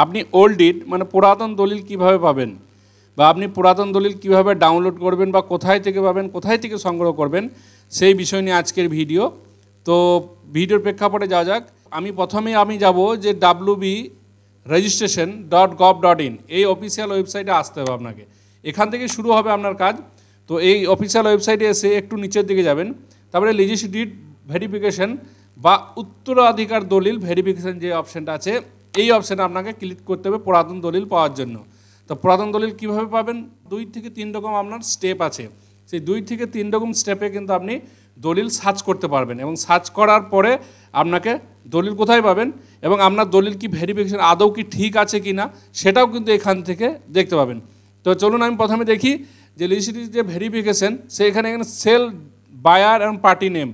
আপনি old did মানে পুরাতন দলিল কিভাবে পাবেন বা আপনি পুরাতন দলিল কিভাবে ডাউনলোড করবেন বা কোথায় থেকে পাবেন, কোথায় থেকে সংগ্রহ করবেন, সেই বিষয় নিয়ে আজকের ভিডিও। তো ভিডিওর প্রেক্ষাপটে যাওয়া যাক। প্রথমেই যাব যে wb.registration.gov.in এই অফিসিয়াল ওয়েবসাইটে আসতে হবে আপনাকে। এখান থেকে শুরু হবে আপনার কাজ। তো এই অফিসিয়াল ওয়েবসাইটে এসে একটু নিচের দিকে যাবেন, তারপরে লিজিসি ডিড ভেরিফিকেশন বা উত্তরাধিকার দলিল ভেরিফিকেশন যে অপশানটা আছে এই অপশানে আপনাকে ক্লিক করতে হবে পুরাতন দলিল পাওয়ার জন্য। তো পুরাতন দলিল কীভাবে পাবেন, 2 থেকে 3 রকম আপনার স্টেপ আছে। সেই 2 থেকে 3 রকম স্টেপে কিন্তু আপনি দলিল সার্চ করতে পারবেন এবং সার্চ করার পরে আপনাকে দলিল কোথায় পাবেন এবং আপনার দলিল কি ভেরিফিকেশন আদৌ কি ঠিক আছে কি না সেটাও কিন্তু এখান থেকে দেখতে পাবেন। তো চলুন আমি প্রথমে দেখি যে লিজিসি যে ভেরিফিকেশন এখানে সেল, বায়ার এবং পার্টি নেম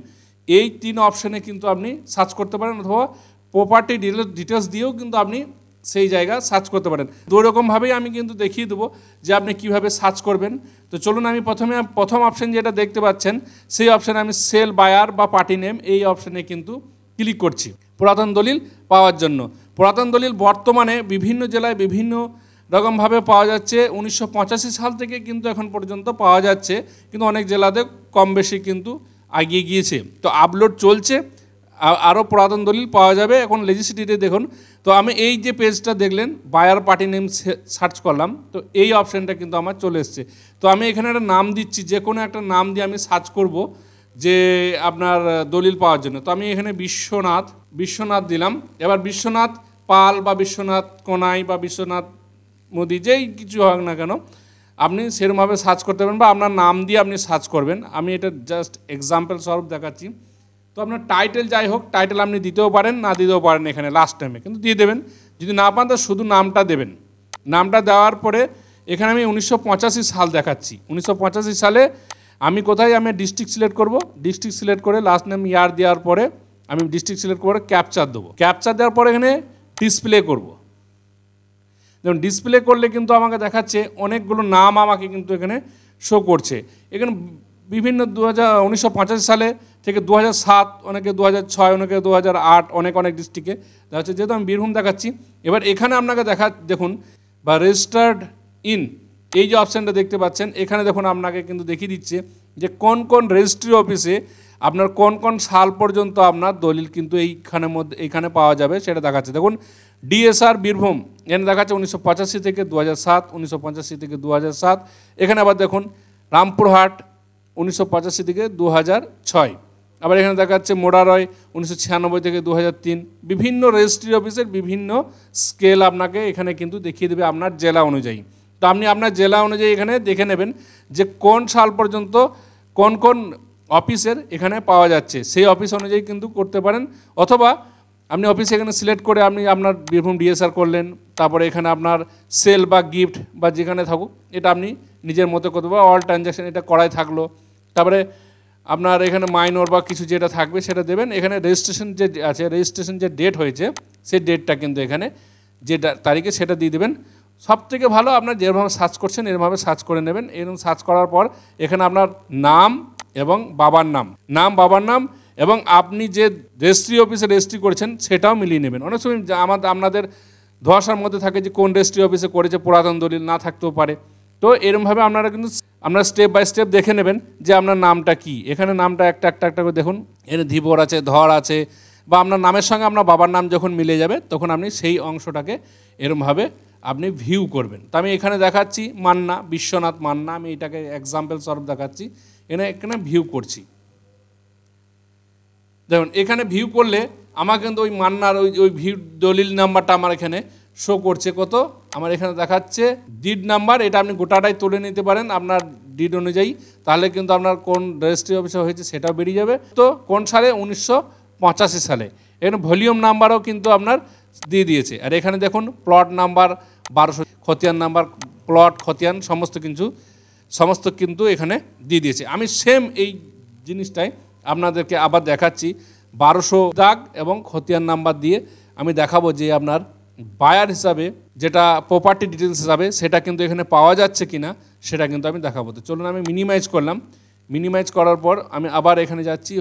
এই 3 অপশানে কিন্তু আপনি সার্চ করতে পারেন, অথবা প্রপার্টি ডিটেলস দিয়েও কিন্তু আপনি সেই জায়গা সার্চ করতে পারেন। 2 রকমভাবেই আমি কিন্তু দেখিয়ে দেবো যে আপনি কিভাবে সার্চ করবেন। তো চলুন আমি প্রথম অপশান যেটা দেখতে পাচ্ছেন সেই অপশানে আমি সেল, বায়ার বা পার্টি নেম এই অপশানে কিন্তু ক্লিক করছি পুরাতন দলিল পাওয়ার জন্য। পুরাতন দলিল বর্তমানে বিভিন্ন জেলায় বিভিন্ন রকমভাবে পাওয়া যাচ্ছে। 1985 সাল থেকে কিন্তু এখন পর্যন্ত পাওয়া যাচ্ছে, কিন্তু অনেক জেলাতে কম বেশি কিন্তু এগিয়ে গিয়েছে। তো আপলোড চলছে, আরও পুরাতন দলিল পাওয়া যাবে। এখন লেজিসিটিতে দেখুন, তো আমি এই যে পেজটা দেখলেন বায়ার পার্টি নেম সার্চ করলাম, তো এই অপশানটা কিন্তু আমার চলে এসছে। তো আমি এখানে একটা নাম দিচ্ছি, যে কোনো একটা নাম দিয়ে আমি সার্চ করব যে আপনার দলিল পাওয়ার জন্য। তো আমি এখানে বিশ্বনাথ দিলাম। এবার বিশ্বনাথ পাল বা বিশ্বনাথ কোনাই বা বিশ্বনাথ মোদি যেই কিছু হোক না কেন আপনি সেরকমভাবে সার্চ করতে পারেন বা আপনার নাম দিয়ে আপনি সার্চ করবেন। আমি এটা জাস্ট এক্সাম্পল স্বরূপ দেখাচ্ছি। তো আপনার টাইটেল যাই হোক, টাইটেল আপনি দিতেও পারেন, না দিতেও পারেন, এখানে লাস্ট টাইমে কিন্তু দিয়ে দেবেন। যদি না পান তো শুধু নামটা দেবেন। নামটা দেওয়ার পরে এখানে আমি 1985 সাল দেখাচ্ছি। 1985 সালে আমি কোথায় আমি ডিস্ট্রিক্ট সিলেক্ট করব, ডিস্ট্রিক্ট সিলেক্ট করে লাস্ট নেম ইয়ার দেওয়ার পরে আমি ডিস্ট্রিক্ট সিলেক্ট করে ক্যাপচার দেবো। ক্যাপচার দেওয়ার পরে এখানে ডিসপ্লে করব। যেমন ডিসপ্লে করলে কিন্তু আমাকে দেখাচ্ছে অনেকগুলো নাম আমাকে কিন্তু এখানে শো করছে। এখানে বিভিন্ন 1985 সালে থেকে 2007, অনেকে 2006, অনেকে 2008, অনেক ডিস্ট্রিক্টে দেখাচ্ছে। যেহেতু আমি বীরভূম দেখাচ্ছি, এবার এখানে আপনাকে দেখুন বা রেজিস্টার্ড ইন এই যে অপশানটা দেখতে পাচ্ছেন, এখানে দেখুন আপনাকে কিন্তু দেখিয়ে দিচ্ছে যে কোন রেজিস্ট্রি অফিসে আপনার কোন সাল পর্যন্ত আপনার দলিল কিন্তু এইখানে পাওয়া যাবে সেটা দেখাচ্ছে। দেখুন ডিএসআর বীরভূম এখানে দেখাচ্ছে 1985 থেকে 2007, 1985 থেকে 2007। এখানে আবার দেখুন রামপুরহাট 1985 থেকে 2006। আবার এখানে দেখাচ্ছে মোরারয় 1996 থেকে 2003। বিভিন্ন রেজিস্ট্রি অফিসের বিভিন্ন স্কেল আপনাকে এখানে কিন্তু দেখিয়ে দেবে আপনার জেলা অনুযায়ী। তো আপনি আপনার জেলা অনুযায়ী এখানে দেখে নেবেন যে কোন সাল পর্যন্ত কোন অফিসের এখানে পাওয়া যাচ্ছে, সেই অফিস অনুযায়ী কিন্তু করতে পারেন। অথবা আপনি অফিস এখানে সিলেক্ট করে আপনি আপনার বীরভূম ডিএসআর করলেন, তারপরে এখানে আপনার সেল বা গিফট বা যেখানে থাকুক এটা আপনি নিজের মতো করতে পারেন। অল ট্রানজ্যাকশন এটা করাই থাকলো। তারপরে আপনার এখানে মাইনর বা কিছু যেটা থাকবে সেটা দেবেন। এখানে রেজিস্ট্রেশন যে আছে, রেজিস্ট্রেশন যে ডেট হয়েছে সেই ডেটটা কিন্তু এখানে যে তারিখে সেটা দিয়ে দেবেন। সবথেকে ভালো আপনার যেভাবে সার্চ করছেন এরভাবে সার্চ করে নেবেন। এরকম সার্চ করার পর এখানে আপনার নাম এবং বাবার নাম এবং আপনি যে রেজিস্ট্রি অফিসে রেজিস্ট্রি করেছেন সেটাও মিলিয়ে নেবেন। অনেক সময় আপনাদের ধোঁয়াশার মধ্যে থাকে যে কোন রেজিস্ট্রি অফিসে করেছে, পুরাতন দলিল না থাকতেও পারে। তো এরকমভাবে আপনারা কিন্তু আপনারা স্টেপ বাই স্টেপ দেখে নেবেন যে আপনার নামটা কি। এখানে নামটা একটা করে দেখুন, এখানে ধীবর আছে, ধর আছে, বা আপনার নামের সঙ্গে আপনার বাবার নাম যখন মিলে যাবে তখন আপনি সেই অংশটাকে এরকমভাবে আপনি ভিউ করবেন। তো আমি এখানে দেখাচ্ছি মান্না, বিশ্বনাথ মান্না, আমি এটাকে এক্সাম্পল স্বরূপ দেখাচ্ছি। এখানে ভিউ করছি। দেখুন এখানে ভিউ করলে আমার কিন্তু ওই মান্নার ওই ভিউ দলিল নাম্বারটা আমার এখানে শো করছে। কত আমার এখানে দেখাচ্ছে ডিড নাম্বার। এটা আপনি গোটাটাই তুলে নিতে পারেন আপনার ডিড অনুযায়ী, তাহলে কিন্তু আপনার কোন রেজিস্ট্রি অফিসে হয়েছে সেটাও বেরিয়ে যাবে। তো কোন সালে, 1985 সালে। এখানে ভলিউম নাম্বারও কিন্তু আপনার দিয়ে দিয়েছে। আর এখানে দেখুন প্লট নাম্বার 1200, খতিয়ান নাম্বার, প্লট, খতিয়ান সমস্ত কিন্তু এখানে দিয়ে দিয়েছে। আমি সেম এই জিনিসটাই আপনাদেরকে আবার দেখাচ্ছি 1200 দাগ এবং খতিয়ান নাম্বার দিয়ে আমি দেখাবো যে আপনার বায়ার হিসাবে যেটা প্রপার্টি ডিটেলস হিসাবে সেটা কিন্তু এখানে পাওয়া যাচ্ছে কিনা সেটা কিন্তু আমি দেখাবো। তো চলুন আমি মিনিমাইজ করলাম। মিনিমাইজ করার পর আমি আবার এখানে যাচ্ছি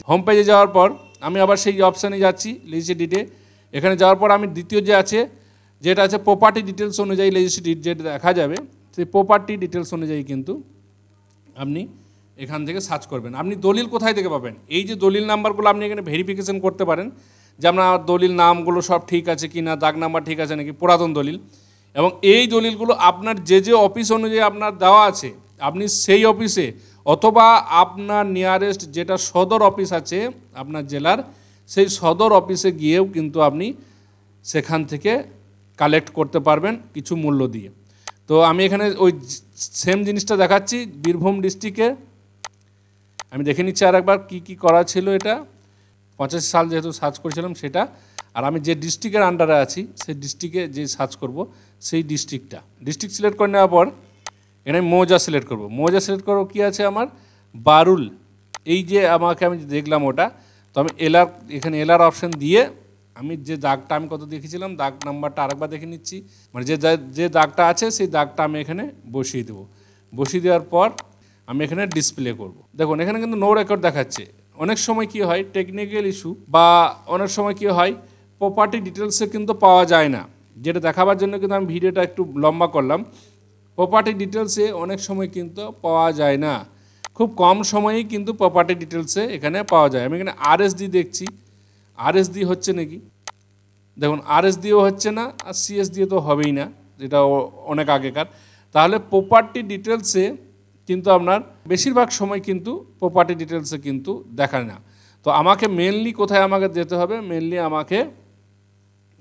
হোম পেজে যাওয়ার পর আমি আবার সেই অপশানে যাচ্ছি লিজিসি ডিডে। এখানে যাওয়ার পর আমি দ্বিতীয় যে আছে যেটা আছে প্রপার্টি ডিটেলস অনুযায়ী রেজিস্ট্রি ডিড যেটা দেখা যাবে, সেই প্রপার্টি ডিটেলস অনুযায়ী কিন্তু আপনি এখান থেকে সার্চ করবেন। আপনি দলিল কোথায় থেকে পাবেন? এই যে দলিল নাম্বারগুলো আপনি এখানে ভেরিফিকেশন করতে পারেন যে আপনার দলিল নামগুলো সব ঠিক আছে কি না, দাগ নাম্বার ঠিক আছে নাকি, পুরাতন দলিল। এবং এই দলিলগুলো আপনার যে অফিস অনুযায়ী আপনার দেওয়া আছে, আপনি সেই অফিসে অথবা আপনার নিয়ারেস্ট যেটা সদর অফিস আছে আপনার জেলার, সেই সদর অফিসে গিয়েও কিন্তু আপনি সেখান থেকে কালেক্ট করতে পারবেন কিছু মূল্য দিয়ে। তো আমি এখানে ওই সেম জিনিসটা দেখাচ্ছি বীরভূম ডিস্ট্রিক্টে। আমি দেখে নিচ্ছি আর একবার কী কী করা ছিল। এটা 85 সাল যেহেতু সার্চ করেছিলাম সেটা, আর আমি যে ডিস্ট্রিক্টের আন্ডারে আছি সেই ডিস্ট্রিক্টে যে সার্চ করব সেই ডিস্ট্রিক্ট সিলেক্ট করে নেওয়ার পর এখানে মৌজা সিলেক্ট করব। মৌজা সিলেক্ট করবো কী আছে আমার, বারুল। এই যে আমি দেখলাম ওটা, তো আমি এখানে এলার অপশান দিয়ে আমি যে দাগটা আমি কত দেখেছিলাম দাগ নাম্বারটা আরেকবার দেখে নিচ্ছি, মানে যে দাগটা আছে সেই দাগটা আমি এখানে বসিয়ে দেবো। বসিয়ে দেওয়ার পর আমি এখানে ডিসপ্লে করব। দেখুন এখানে কিন্তু নো রেকর্ড দেখাচ্ছে। অনেক সময় কি হয় টেকনিক্যাল ইস্যু, বা অনেক সময় কি হয় প্রপার্টি ডিটেলসে কিন্তু পাওয়া যায় না, যেটা দেখাবার জন্য কিন্তু আমি ভিডিওটা একটু লম্বা করলাম। প্রপার্টি ডিটেলসে অনেক সময় কিন্তু পাওয়া যায় না, খুব কম সময়েই কিন্তু প্রপার্টি ডিটেলসে এখানে পাওয়া যায়। আমি এখানে আরএসডি দেখছি, আরএসডি হচ্ছে নাকি, দেখুন আরএসডিও হচ্ছে না, আর সিএসডি তো হবেই না, যেটা অনেক আগেকার। তাহলে প্রপার্টি ডিটেলসে কিন্তু আপনার বেশিরভাগ সময় কিন্তু প্রপার্টি ডিটেলসে কিন্তু দেখায় না। তো আমাকে মেনলি কোথায় আমাকে যেতে হবে, মেনলি আমাকে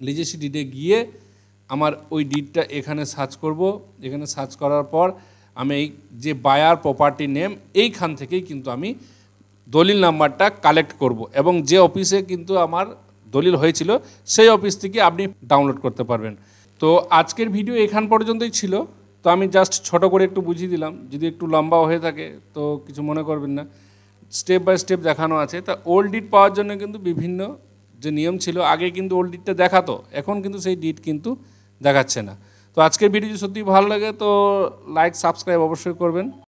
রেজিস্ট্রি ডিডে গিয়ে আমার ওই ডিডটা এখানে সার্চ করব। এখানে সার্চ করার পর আমি এই যে বায়ার প্রপার্টি নেম এইখান থেকেই কিন্তু আমি দলিল নাম্বারটা কালেক্ট করব, এবং যে অফিসে কিন্তু আমার দলিল হয়েছিল সেই অফিস থেকে আপনি ডাউনলোড করতে পারবেন। তো আজকের ভিডিও এখান পর্যন্তই ছিল। তো আমি জাস্ট ছোট করে একটু বুঝিয়ে দিলাম, যদি একটু লম্বা হয়ে থাকে তো কিছু মনে করবেন না। স্টেপ বাই স্টেপ দেখানো আছে। তা ওল্ড ডিড পাওয়ার জন্য কিন্তু বিভিন্ন যে নিয়ম ছিল, আগে কিন্তু ওল্ড ডিডটা দেখাতো, এখন কিন্তু সেই ডিড কিন্তু দেখাচ্ছে না। তো আজকের ভিডিও যদি সত্যিই ভালো লাগে তো লাইক সাবস্ক্রাইব অবশ্যই করবেন।